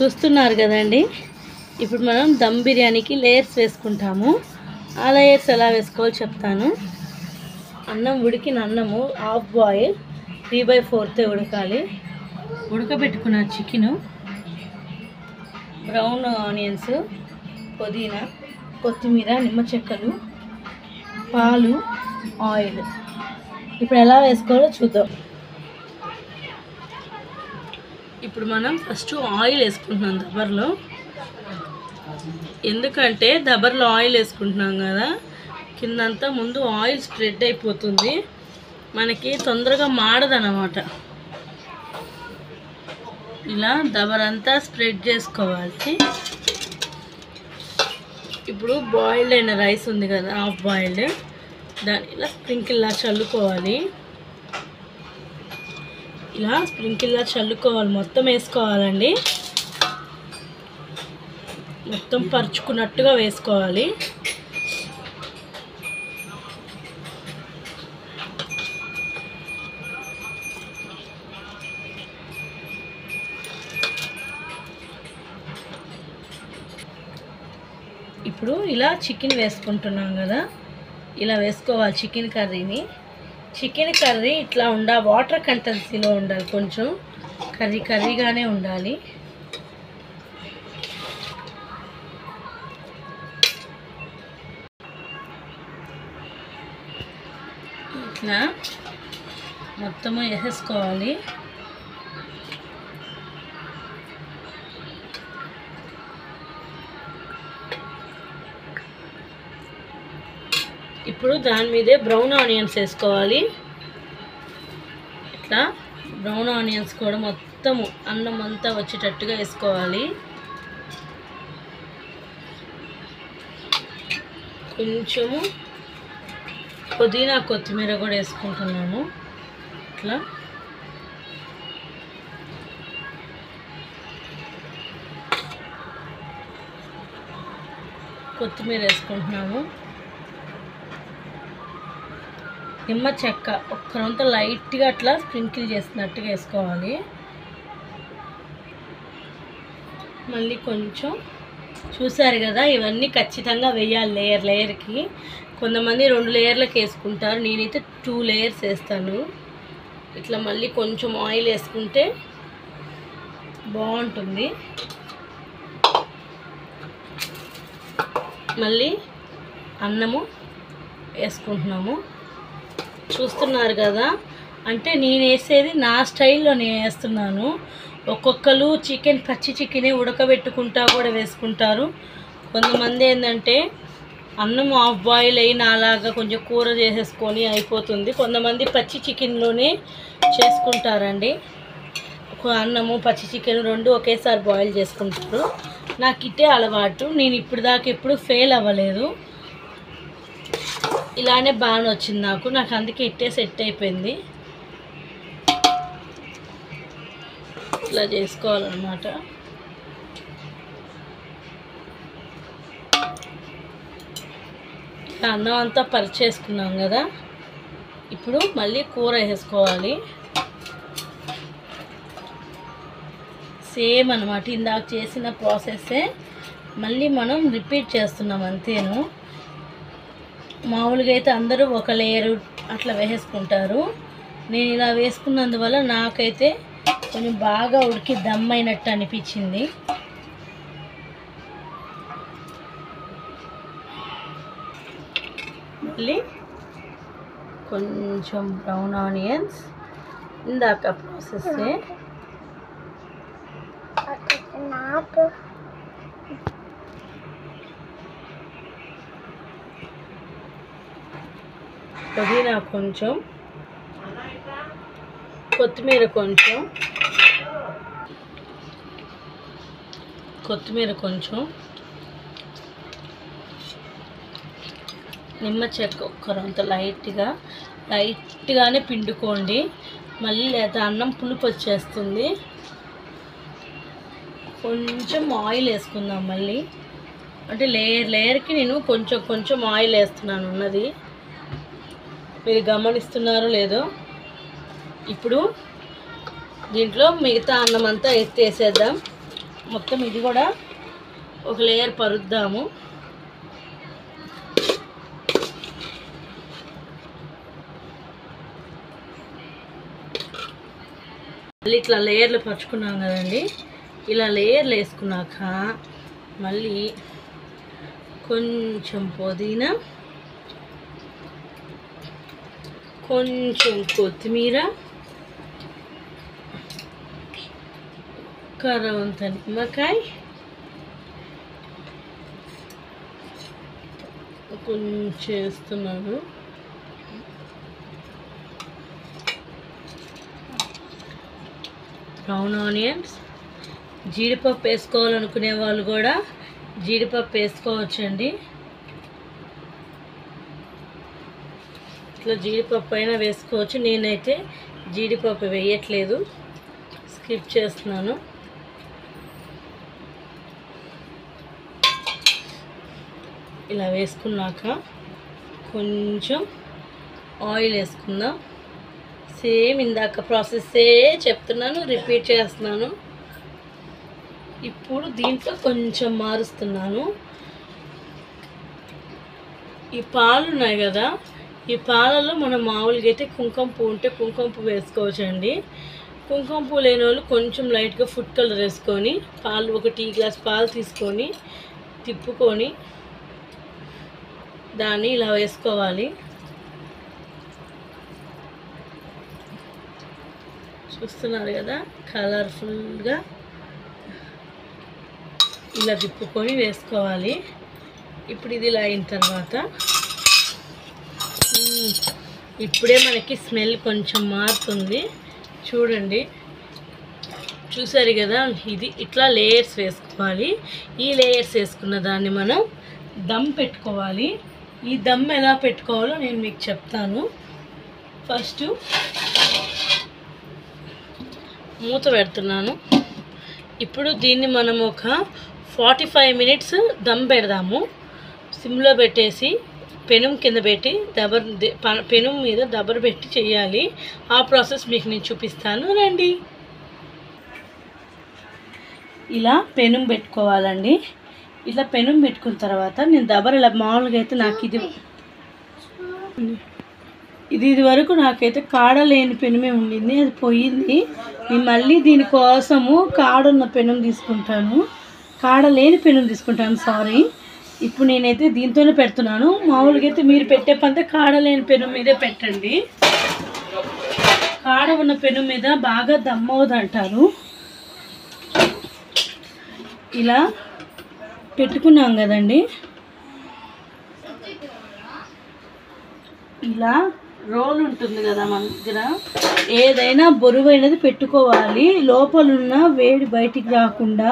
చూస్తున్నారు కదండి. ఇప్పుడు మనం దమ్ బిర్యానీకి లేయర్స్ వేసుకుంటాము. ఆ లేయర్స్ ఎలా వేసుకోవాలో చెప్తాను. అన్నం ఉడికిన అన్నము హాఫ్ బాయిల్ 3/4 ఉడకాలి. ఉడకబెట్టుకున్న చికెను, బ్రౌన్ ఆనియన్స్, పుదీనా, కొత్తిమీర, నిమ్మ చెక్కలు, పాలు, ఆయిల్. ఇప్పుడు ఎలా వేసుకోవాలో చూద్దాం. ఇప్పుడు మనం ఫస్ట్ ఆయిల్ వేసుకుంటున్నాం దబర్లో. ఎందుకంటే దబర్లో ఆయిల్ వేసుకుంటున్నాం కదా, కిందంతా ముందు ఆయిల్ స్ప్రెడ్ అయిపోతుంది, మనకి తొందరగా మాడదన్నమాట. ఇలా దబరంతా స్ప్రెడ్ చేసుకోవాలి. ఇప్పుడు బాయిల్డ్ అయిన రైస్ ఉంది కదా, హాఫ్ బాయిల్డ్, దాన్ని ఇలా స్ప్రింకిల్లా చల్లుకోవాలి. ఇలా స్ప్రింకిల్లా చల్లుకోవాలి, మొత్తం వేసుకోవాలండి. మొత్తం పరుచుకున్నట్టుగా వేసుకోవాలి. ఇప్పుడు ఇలా చికెన్ వేసుకుంటున్నాం కదా, ఇలా వేసుకోవాలి చికెన్ కర్రీని. చికెన్ కర్రీ ఇట్లా వాటర్ కంటెన్సీలో ఉండాలి, కొంచెం కర్రీగానే ఉండాలి. ఇట్లా మొత్తము వేసేసుకోవాలి. ఇప్పుడు దాని మీదే బ్రౌన్ ఆనియన్స్ వేసుకోవాలి. ఇట్లా బ్రౌన్ ఆనియన్స్ కూడా మొత్తము అన్నం అంతా వచ్చేటట్టుగా వేసుకోవాలి. కొంచెము పుదీనా, కొత్తిమీర కూడా వేసుకుంటున్నాము. ఇట్లా కొత్తిమీర వేసుకుంటున్నాము. నిమ్మ చెక్క ఒక్కరంతా లైట్గా అట్లా స్ప్రింకిల్ చేసినట్టుగా వేసుకోవాలి. మళ్ళీ కొంచెం చూసారు కదా, ఇవన్నీ ఖచ్చితంగా వేయాలి లేయర్కి. కొంతమంది 2 లేయర్లకు వేసుకుంటారు, నేనైతే 2 లేయర్స్ వేస్తాను. ఇట్లా మళ్ళీ కొంచెం ఆయిల్ వేసుకుంటే బాగుంటుంది. మళ్ళీ అన్నము వేసుకుంటున్నాము. చూస్తున్నారు కదా, అంటే నేను వేసేది నా స్టైల్లో నేను వేస్తున్నాను. ఒక్కొక్కరు పచ్చి చికెనే ఉడకబెట్టుకుంటా కూడా వేసుకుంటారు. కొంతమంది ఏంటంటే అన్నం హాఫ్ బాయిల్ అయ్యి నాలాగా కొంచెం కూర చేసేసుకొని అయిపోతుంది. కొంతమంది పచ్చి చికెన్లోనే చేసుకుంటారండి. అన్నము పచ్చి చికెన్ 2 ఒకేసారి బాయిల్ చేసుకుంటారు. నాకు ఇట్టే అలవాటు. నేను ఇప్పుడు దాకా ఎప్పుడు ఫెయిల్ అవ్వలేదు, ఇలానే బాగా వచ్చింది నాకు అందుకే ఇట్టే సెట్ అయిపోయింది. ఇలా చేసుకోవాలన్నమాట. అన్నం అంతా పరిచేసుకున్నాం కదా, ఇప్పుడు మళ్ళీ కూర వేసుకోవాలి. సేమ్ అన్నమాట, ఇందాక చేసిన ప్రాసెస్సే మళ్ళీ మనం రిపీట్ చేస్తున్నాం అంతేను. మామూలుగా అయితే అందరూ ఒక లేయరు అట్లా వేసేసుకుంటారు. నేను ఇలా వేసుకున్నందువల్ల నాకైతే కొంచెం బాగా ఉడికి దమ్ అయినట్టు అనిపించింది. మళ్ళీ కొంచెం బ్రౌన్ ఆనియన్స్, ఇందాక ప్రాసెస్సే. పుదీనా కొంచెం, కొత్తిమీర కొంచెం, నిమ్మ చెక్క ఒక్కరంత లైట్గానే పిండుకోండి, మళ్ళీ లేదా అన్నం పులుపు వచ్చేస్తుంది. కొంచెం ఆయిల్ వేసుకుందాం మళ్ళీ, అంటే లేయర్కి నేను కొంచెం ఆయిల్ వేస్తున్నాను ఉన్నది, మీరు గమనిస్తున్నారో లేదో. ఇప్పుడు దీంట్లో మిగతా అన్నం అంతా ఎత్తేసేద్దాం. మొత్తం ఇది కూడా ఒక లేయర్ పరుద్దాము. మళ్ళీ ఇట్లా లేయర్లు పరుచుకున్నాం కదండి. ఇలా లేయర్లు వేసుకున్నాక మళ్ళీ కొంచెం పుదీనా, కొంచెం కొత్తిమీర, కరవంత నిమ్మకాయ, కొంచెం వేస్తున్నాను. బ్రౌన్ ఆనియన్స్, జీడిపప్పు వేసుకోవాలనుకునే వాళ్ళు కూడా జీడిపప్పు వేసుకోవచ్చండి. ఇట్లా జీడిపప్పు అయినా వేసుకోవచ్చు. నేనైతే జీడిపప్పు వేయట్లేదు, స్కిప్ చేస్తున్నాను. ఇలా వేసుకున్నాక కొంచెం ఆయిల్ వేసుకుందాం. సేమ్ ఇందాక ప్రాసెస్సే చెప్తున్నాను, రిపీట్ చేస్తున్నాను. ఇప్పుడు దీంట్లో కొంచెం మారుస్తున్నాను. ఈ పాలు ఉన్నాయి కదా, ఈ పాలలో మనం మామూలుగా అయితే కుంకుమ పువ్వు ఉంటే కుంకుమ పువ్వు వేసుకోవచ్చండి. కుంకుమ పువ్వు లేని వాళ్ళు కొంచెం లైట్గా ఫుడ్ కలర్ వేసుకొని పాలు, ఒక టీ గ్లాస్ పాలు తీసుకొని తిప్పుకొని దాన్ని ఇలా వేసుకోవాలి. చూస్తున్నారు కదా, కలర్ఫుల్గా ఇలా తిప్పుకొని వేసుకోవాలి. ఇప్పుడు ఇది ఇలా అయిన తర్వాత ఇప్పుడే మనకి స్మెల్ కొంచెం మారుతుంది చూడండి. చూసారు కదా, ఇది ఇట్లా లేయర్స్ వేసుకోవాలి. ఈ లేయర్స్ వేసుకున్న దాన్ని మనం దమ్ పెట్టుకోవాలి. ఈ దమ్ ఎలా పెట్టుకోవాలో నేను మీకు చెప్తాను. ఫస్ట్ మూత పెడుతున్నాను. ఇప్పుడు దీన్ని మనం ఒక 45 మినిట్స్ దమ్ పెడదాము. సిమ్లో పెట్టేసి పెనం కింద పెట్టి పెనం మీద దబర్ పెట్టి చేయాలి. ఆ ప్రాసెస్ మీకు నేను చూపిస్తాను రండి. ఇలా పెనం పెట్టుకోవాలండి. ఇట్లా పెనం పెట్టుకున్న తర్వాత నేను దబర్ ఇలా మామూలుగా అయితే నాకు ఇది వరకు నాకైతే కాడ లేని పెనమే ఉండింది, అది పోయింది. నేను మళ్ళీ దీనికోసము కాడున్న పెనం తీసుకుంటాను, కాడ లేని పెనం తీసుకుంటాను, సారీ. ఇప్పుడు నేనైతే దీంతోనే పెడుతున్నాను. మామూలుగా అయితే మీరు పెట్టే పంతే కాడ లేని పెనం మీదే పెట్టండి. కాడ ఉన్న పెనం మీద బాగా దమ్మవుదు అంటారు. ఇలా పెట్టుకున్నాం కదండి. ఇలా రోల్ ఉంటుంది కదా మన దగ్గర, ఏదైనా బరువైనది పెట్టుకోవాలి. లోపలున్న వేడి బయటికి రాకుండా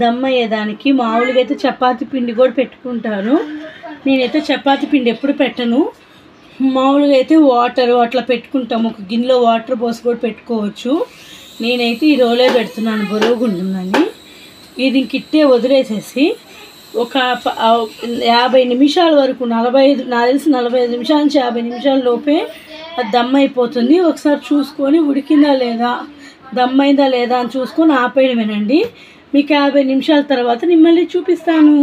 దమ్ అయ్యేదానికి. మామూలుగా అయితే చపాతీ పిండి కూడా పెట్టుకుంటాను. నేనైతే చపాతీ పిండి ఎప్పుడు పెట్టను. మామూలుగా అయితే వాటర్ అట్లా పెట్టుకుంటాము, ఒక గిన్నెలో వాటర్ పోసి కూడా పెట్టుకోవచ్చు. నేనైతే ఈ రోలే పెడుతున్నాను, బరువుగా ఉంటుందని. ఇది కిట్టే వదిలేసేసి ఒక 50 నిమిషాల వరకు, 45 నాకు తెలిసి 45 నిమిషాల నుంచి 50 నిమిషాల లోపే అది దమ్ అయిపోతుంది. ఒకసారి చూసుకొని ఉడికిందా లేదా, దమ్ అయిందా లేదా అని చూసుకొని ఆపేయడమేనండి. మీకు 50 నిమిషాల తర్వాత నేను మళ్ళీ చూపిస్తాను.